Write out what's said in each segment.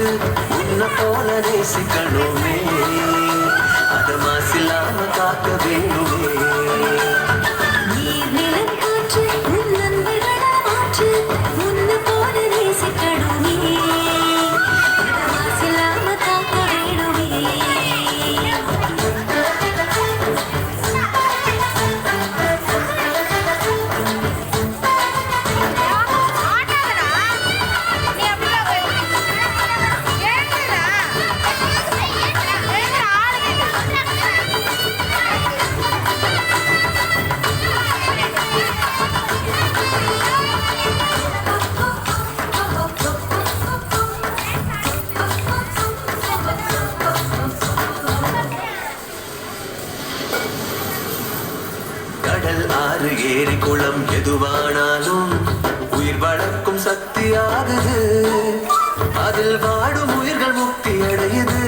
மாற்று உன்னை போல நேசிக்கணுமே அத மாசில்லாம காக்க வேணுமே நீர் நிலம் காற்று உன் நண்பர்களா மாற்று உன்னை போல நேசிக்கணுமே அத மாசில்லாம காக்க வேணுமே கடல் ஆறு ஏரி குளம் எதுவானாலும் உயிர் வளர்க்கும் சக்தியாகுது அதில் வாடும் உயிர்கள் முக்தி அடையுது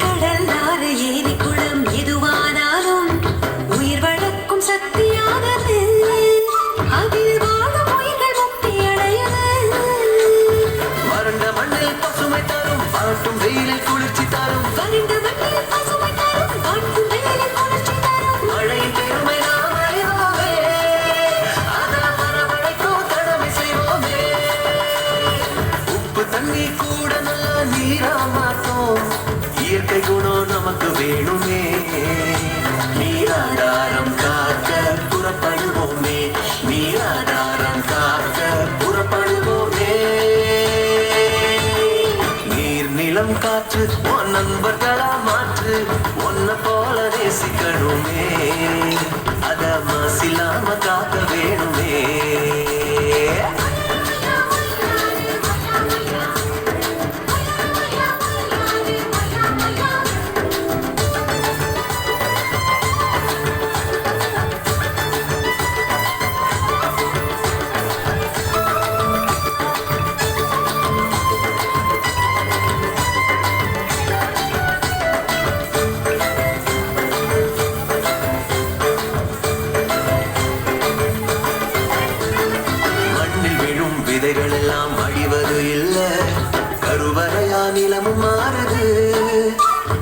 கடல் ஆறு ஏரி குளம் எதுவானாலும் உயிர் வளர்க்கும் சக்தியானது அதில் வாழும் உயிர்கள் முக்தி அடையுது வறண்ட மண்ணில் பசுமை தரும் பாட்டும் வெயிலில் குளிர்ச்சி தரும் வறண்ட மண்ணில் பசுமை தரும் வாட்டும் வெயிலில் குளிர்ச்சி தரும் மழையின் பெருமை நாம் அறிவோமே அதை வரவழைக்கும் கடமை செய்வோமே உப்பு தண்ணி கூட நல்ல நீரா மாட்டோம் இயற்கை குணம் நமக்கு வேணுமே நீராதாரம் காக்க புறப்படுவோமே நீராதாரம் காக்க புறப்படுவோமே நீர் நிலம் காற்று உன் நண்பர்களா மாற்று உன்னை போல நேசிக்கணுமே அத மாசில்லாம காக்க வேணுமே மண்ணில் விழும் விதைகள் எல்லாம் அழிவது இல்ல கருவறையா நிலமும் மாறுது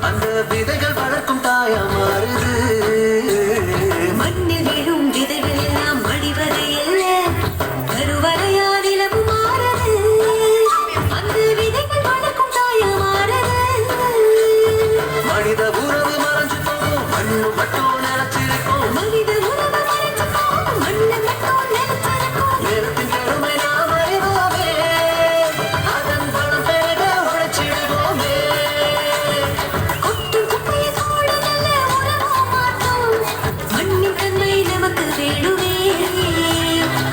அந்த விதைகள் வளர்க்கும் தாயா மாறுது மண்ணில் விழும் விதைகள் எல்லாம் அழிவது இல்ல கருவறையா நிலமும் மாறுது அந்த விதைகள் வளர்க்கும் தாயா மாறுது மனித உறவு மறைஞ்சு போகும் மண்ணு மட்டும் நினைச்சிருக்கும் மனித உறவு மறைஞ்சு போகும் மண்ணை மட்டும் நினைச்சிருக்கும் நேரத்தின் பெருமை நாம் அறிவோமே அதன் பணம் பெருக உழைச்சிடுவோமே கொட்டும் குப்பையை தோடு நல்ல உறவோ மாட்டோம் மண்ணின் தன்மை நமக்கு வேணுமே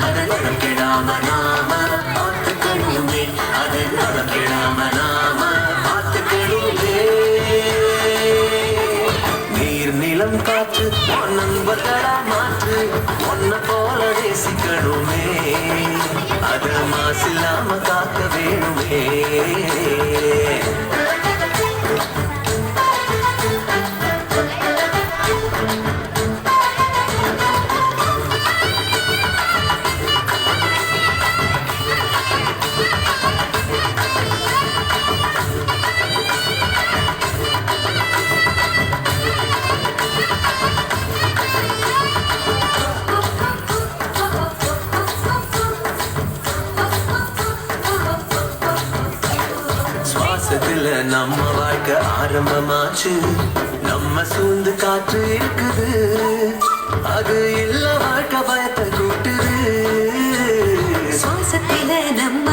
அதன் நலம் கெடாம நாம பார்த்துக்கணுமே அதன் நலம் கெடாம நாம பார்த்துக்கணுமே நீர் நிலம் காற்று உன் நண்பர்களா மாற்று உன்னை போல நேசிக்கணுமே அத மாசில்லாம காக்க வேணுமே சுவாசத்துல நம்ம வாழ்க்கை ஆரம்பமாச்சு நம்ம சூழ்ந்து காற்று இருக்குது அது இல்ல வாழ்க்கை பயத்தை கூட்டுது சுவாசத்தில நம்ம